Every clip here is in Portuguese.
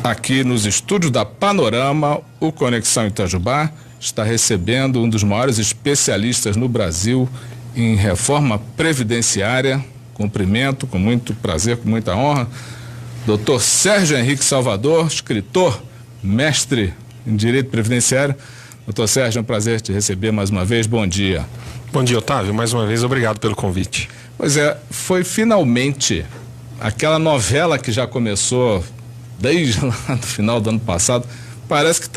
Aqui nos estúdios da Panorama, o Conexão Itajubá está recebendo um dos maiores especialistas no Brasil em reforma previdenciária. Cumprimento com muito prazer, com muita honra, Dr. Sérgio Henrique Salvador, escritor, mestre em Direito Previdenciário. Dr. Sérgio, é um prazer te receber mais uma vez. Bom dia. Bom dia, Otávio. Mais uma vez, obrigado pelo convite. Pois é, foi finalmente aquela novela que já começou desde lá no final do ano passado, parece que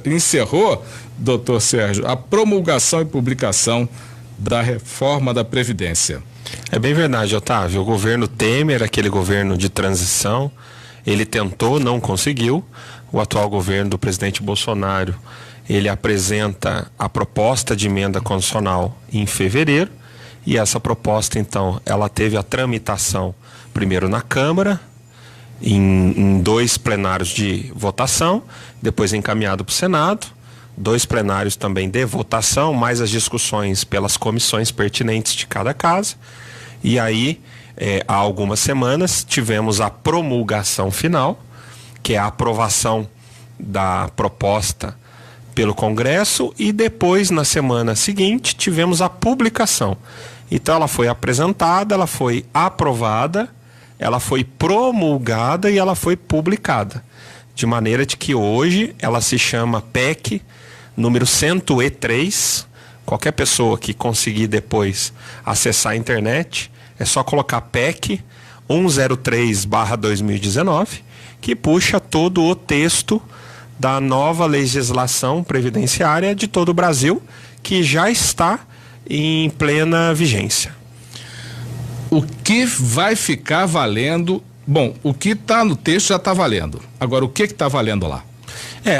encerrou, doutor Sérgio, a promulgação e publicação da reforma da Previdência. É bem verdade, Otávio. O governo Temer, aquele governo de transição, ele tentou, não conseguiu. O atual governo do presidente Bolsonaro, ele apresenta a proposta de emenda constitucional em fevereiro, e essa proposta, então, ela teve a tramitação primeiro na Câmara, em 2 plenários de votação, depois encaminhado para o Senado, 2 plenários também de votação, mais as discussões pelas comissões pertinentes de cada casa. E aí, há algumas semanas, tivemos a promulgação final, que é a aprovação da proposta pelo Congresso, e depois, na semana seguinte, tivemos a publicação. Então, ela foi apresentada, ela foi aprovada, ela foi promulgada e ela foi publicada. De maneira de que hoje ela se chama PEC número 103. Qualquer pessoa que conseguir depois acessar a internet, é só colocar PEC 103/2019, que puxa todo o texto da nova legislação previdenciária de todo o Brasil, que já está em plena vigência. O que vai ficar valendo? Bom, o que está no texto já está valendo. Agora, o que está valendo lá?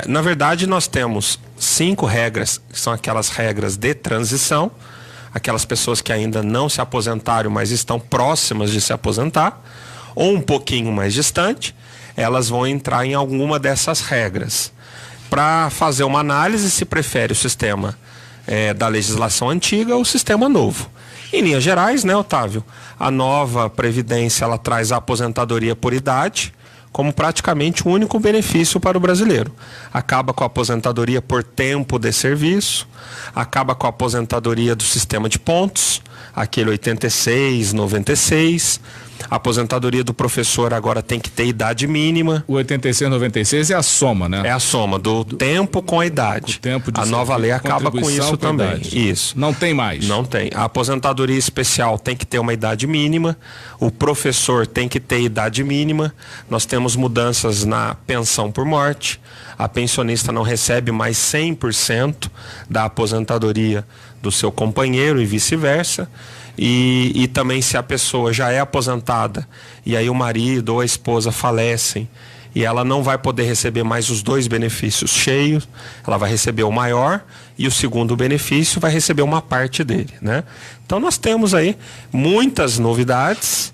Na verdade, nós temos 5 regras, que são aquelas regras de transição, aquelas pessoas que ainda não se aposentaram, mas estão próximas de se aposentar, ou um pouquinho mais distante, elas vão entrar em alguma dessas regras. Para fazer uma análise, se prefere o sistema da legislação antiga ou o sistema novo. Em linhas gerais, né, Otávio? A nova Previdência, ela traz a aposentadoria por idade como praticamente o único benefício para o brasileiro. Acaba com a aposentadoria por tempo de serviço, acaba com a aposentadoria do sistema de pontos, aquele 86, 96. A aposentadoria do professor agora tem que ter idade mínima. O 86, 96 é a soma, né? É a soma do tempo com a idade. A nova lei acaba com isso também. Isso. Não tem mais? Não tem. A aposentadoria especial tem que ter uma idade mínima. O professor tem que ter idade mínima. Nós temos mudanças na pensão por morte. A pensionista não recebe mais 100% da aposentadoria do seu companheiro e vice-versa. E também, se a pessoa já é aposentada e aí o marido ou a esposa falecem e ela não vai poder receber mais os 2 benefícios cheios, ela vai receber o maior e o segundo benefício vai receber uma parte dele, né? Então nós temos aí muitas novidades,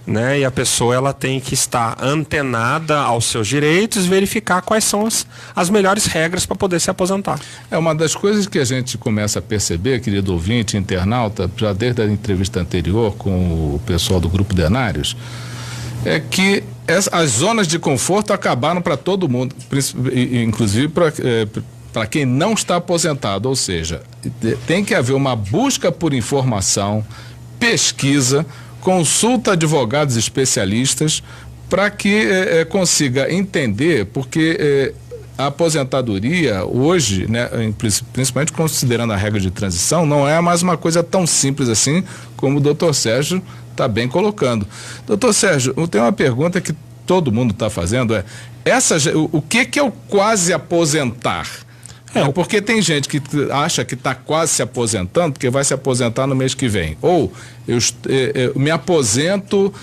né? E a pessoa, ela tem que estar antenada aos seus direitos, verificar quais são as melhores regras para poder se aposentar. É uma das coisas que a gente começa a perceber, querido ouvinte, internauta, já desde a entrevista anterior com o pessoal do Grupo Denários, é que as zonas de conforto acabaram para todo mundo, inclusive para quem não está aposentado. Ou seja, tem que haver uma busca por informação, pesquisa, consulta advogados especialistas para que consiga entender, porque a aposentadoria hoje, né, principalmente considerando a regra de transição, não é mais uma coisa tão simples assim como o doutor Sérgio está bem colocando. Doutor Sérgio, tem uma pergunta que todo mundo está fazendo, o que é o quase aposentar? Porque tem gente que acha que está quase se aposentando, porque vai se aposentar no mês que vem. Ou eu me aposento,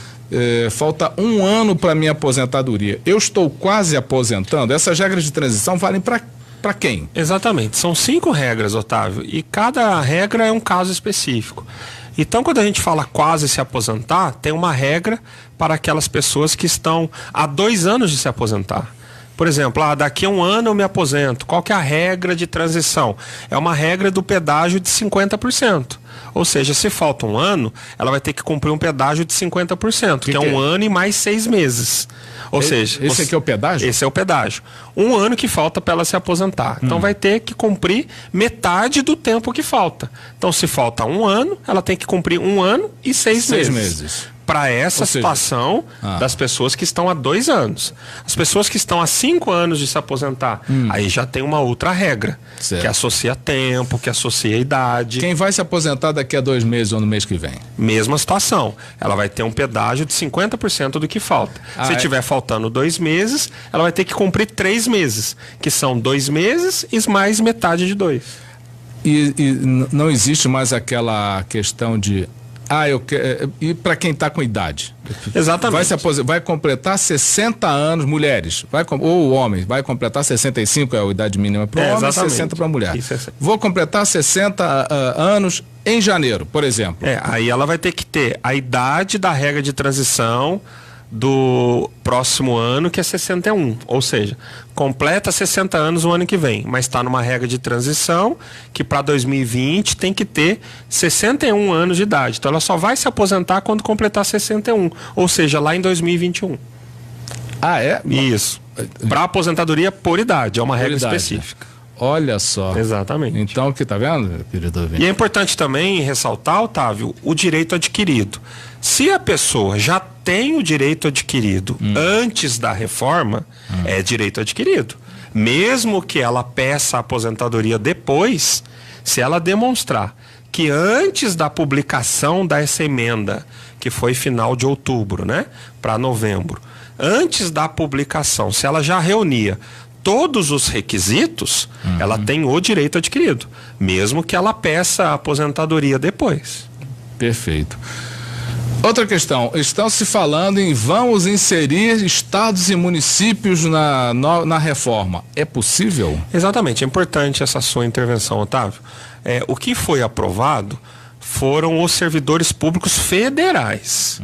falta 1 ano para minha aposentadoria. Eu estou quase aposentando. Essas regras de transição valem para quem? Exatamente. São 5 regras, Otávio, e cada regra é um caso específico. Então, quando a gente fala quase se aposentar, tem uma regra para aquelas pessoas que estão há 2 anos de se aposentar. Por exemplo, daqui a um ano eu me aposento. Qual que é a regra de transição? É uma regra do pedágio de 50%. Ou seja, se falta um ano, ela vai ter que cumprir um pedágio de 50%, que é um ano e mais 6 meses. Ou seja... Esse aqui é o pedágio? Esse é o pedágio. Um ano que falta para ela se aposentar. Então vai ter que cumprir metade do tempo que falta. Então, se falta um ano, ela tem que cumprir 1 ano e 6 meses. Para essa situação das pessoas que estão há 2 anos. As pessoas que estão há 5 anos de se aposentar, aí já tem uma outra regra, que associa tempo, que associa idade. Quem vai se aposentar daqui a 2 meses ou no mês que vem? Mesma situação. Ela vai ter um pedágio de 50% do que falta. Se tiver faltando 2 meses, ela vai ter que cumprir 3 meses, que são 2 meses e mais metade de 2. E não existe mais aquela questão de... e para quem está com idade? Exatamente. Vai completar 60 anos, mulheres, ou homens, vai completar 65, é a idade mínima para o homem, exatamente. 60 para a mulher. Vou completar 60 anos em janeiro, por exemplo. Aí ela vai ter que ter a idade da regra de transição do próximo ano, que é 61, ou seja, completa 60 anos o ano que vem, mas está numa regra de transição que para 2020 tem que ter 61 anos de idade. Então ela só vai se aposentar quando completar 61, ou seja, lá em 2021. Isso. Para aposentadoria por idade, é uma regra específica. Olha só. Exatamente. Então, que tá vendo, querido ouvinte? E é importante também ressaltar, Otávio, o direito adquirido. Se a pessoa já tem o direito adquirido antes da reforma, é direito adquirido. Mesmo que ela peça a aposentadoria depois, se ela demonstrar que antes da publicação dessa emenda, que foi final de outubro, né, para novembro, antes da publicação, se ela já reunia todos os requisitos, ela tem o direito adquirido, mesmo que ela peça a aposentadoria depois. Perfeito. Outra questão, estão se falando em vamos inserir estados e municípios na reforma. É possível? Exatamente, é importante essa sua intervenção, Otávio. O que foi aprovado foram os servidores públicos federais.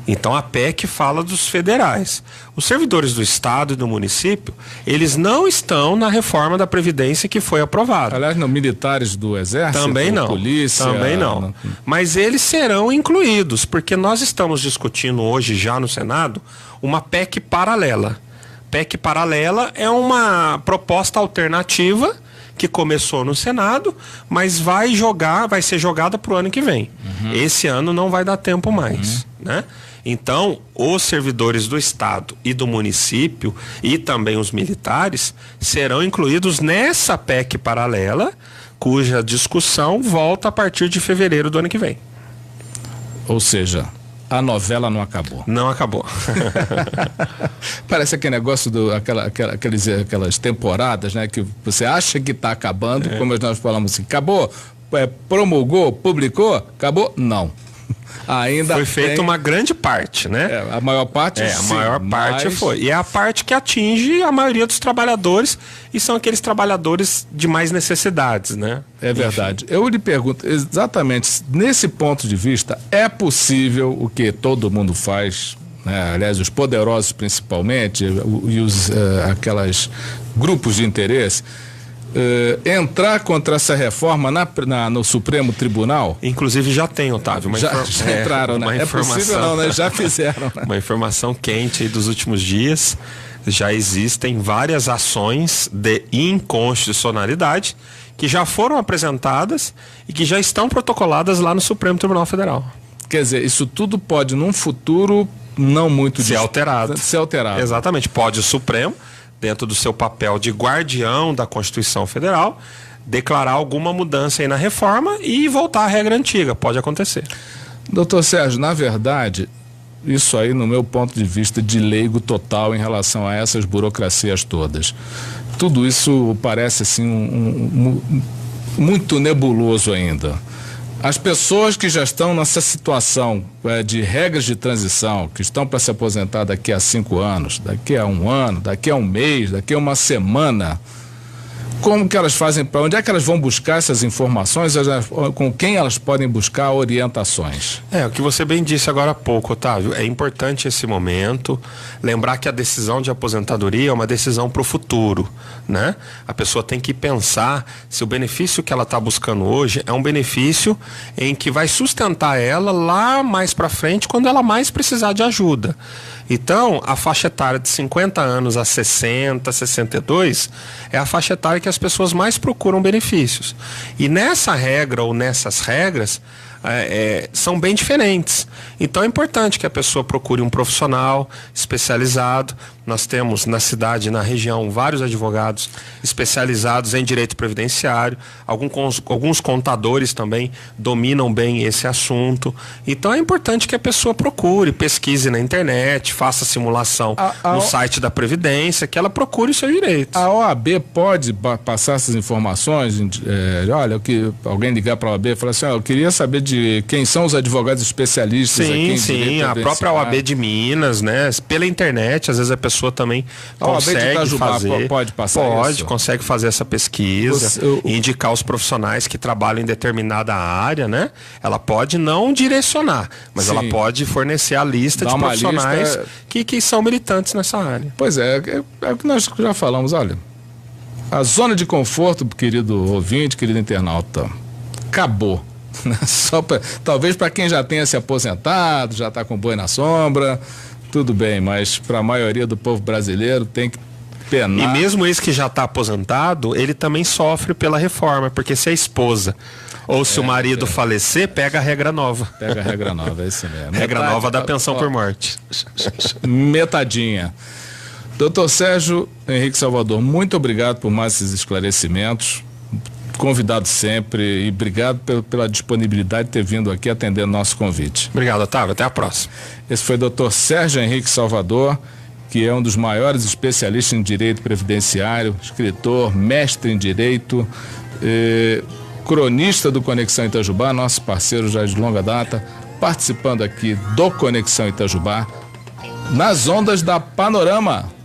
Então a PEC fala dos federais. Os servidores do estado e do município, eles não estão na reforma da Previdência que foi aprovada. Aliás, não, militares do Exército, também não, polícia... Também não. Mas eles serão incluídos, porque nós estamos discutindo hoje já no Senado uma PEC paralela. PEC paralela é uma proposta alternativa que começou no Senado, mas vai ser jogada para o ano que vem. Esse ano não vai dar tempo mais, né? Então, os servidores do estado e do município e também os militares serão incluídos nessa PEC paralela, cuja discussão volta a partir de fevereiro do ano que vem. Ou seja, a novela não acabou. Não acabou. Parece aquele negócio aquelas temporadas, né? Que você acha que está acabando, como nós falamos assim, acabou, promulgou, publicou, acabou? Não. Ainda foi feita uma grande parte, né? A maior parte sim, a maior parte foi. E é a parte que atinge a maioria dos trabalhadores, e são aqueles trabalhadores de mais necessidades, né? É verdade. Enfim. Eu lhe pergunto, exatamente, nesse ponto de vista, é possível o que todo mundo faz, né? Aliás, os poderosos principalmente, e aquelas grupos de interesse, entrar contra essa reforma no Supremo Tribunal? Inclusive já tem, Otávio. Já entraram, né? É possível não, né? Já fizeram. Né? Uma informação quente aí dos últimos dias. Já existem várias ações de inconstitucionalidade que já foram apresentadas e que já estão protocoladas lá no Supremo Tribunal Federal. Quer dizer, isso tudo pode, num futuro não muito... Ser alterado. Exatamente. Pode o Supremo, dentro do seu papel de guardião da Constituição Federal, declarar alguma mudança aí na reforma e voltar à regra antiga. Pode acontecer. Doutor Sérgio, na verdade, isso aí, no meu ponto de vista de leigo total em relação a essas burocracias todas, tudo isso parece assim muito nebuloso ainda. As pessoas que já estão nessa situação de regras de transição, que estão para se aposentar daqui a 5 anos, daqui a 1 ano, daqui a 1 mês, daqui a 1 semana, como que elas fazem, para onde é que elas vão buscar essas informações, com quem elas podem buscar orientações? O que você bem disse agora há pouco, Otávio, é importante esse momento, lembrar que a decisão de aposentadoria é uma decisão para o futuro, né? A pessoa tem que pensar se o benefício que ela está buscando hoje é um benefício em que vai sustentar ela lá mais para frente, quando ela mais precisar de ajuda. Então, a faixa etária de 50 anos a 60, 62 é a faixa etária que as pessoas mais procuram benefícios. E nessa regra ou nessas regras são bem diferentes. Então é importante que a pessoa procure um profissional especializado. Nós temos na cidade, na região, vários advogados especializados em direito previdenciário. Alguns contadores também dominam bem esse assunto. Então é importante que a pessoa procure, pesquise na internet, faça simulação no site da Previdência, que ela procure o seu direito. A OAB pode passar essas informações? Olha, alguém ligar para a OAB e falar assim, eu queria saber de quem são os advogados especialistas aqui em direito previdenciário. A própria OAB de Minas, né? Pela internet, às vezes a pessoa também consegue fazer. Pode passar isso? Consegue fazer essa pesquisa e indicar os profissionais que trabalham em determinada área, né? Ela pode não direcionar, mas ela pode fornecer a lista de profissionais que são militantes nessa área. Pois é o que nós já falamos, olha, a zona de conforto, querido ouvinte, querido internauta, acabou. Talvez para quem já tenha se aposentado, já está com boi na sombra, tudo bem, mas para a maioria do povo brasileiro tem que penar. E mesmo esse que já está aposentado, ele também sofre pela reforma, porque se a esposa ou se o marido falecer, pega a regra nova. Pega a regra nova, é isso mesmo. Regra nova da pensão por morte. Metadinha. Dr. Sérgio Henrique Salvador, muito obrigado por mais esses esclarecimentos. Convidado sempre, e obrigado pela disponibilidade de ter vindo aqui atendendo nosso convite. Obrigado, Otávio. Até a próxima. Esse foi o Dr. Sérgio Henrique Salvador, que é um dos maiores especialistas em direito previdenciário, escritor, mestre em direito, cronista do Conexão Itajubá, nosso parceiro já de longa data, participando aqui do Conexão Itajubá, nas ondas da Panorama.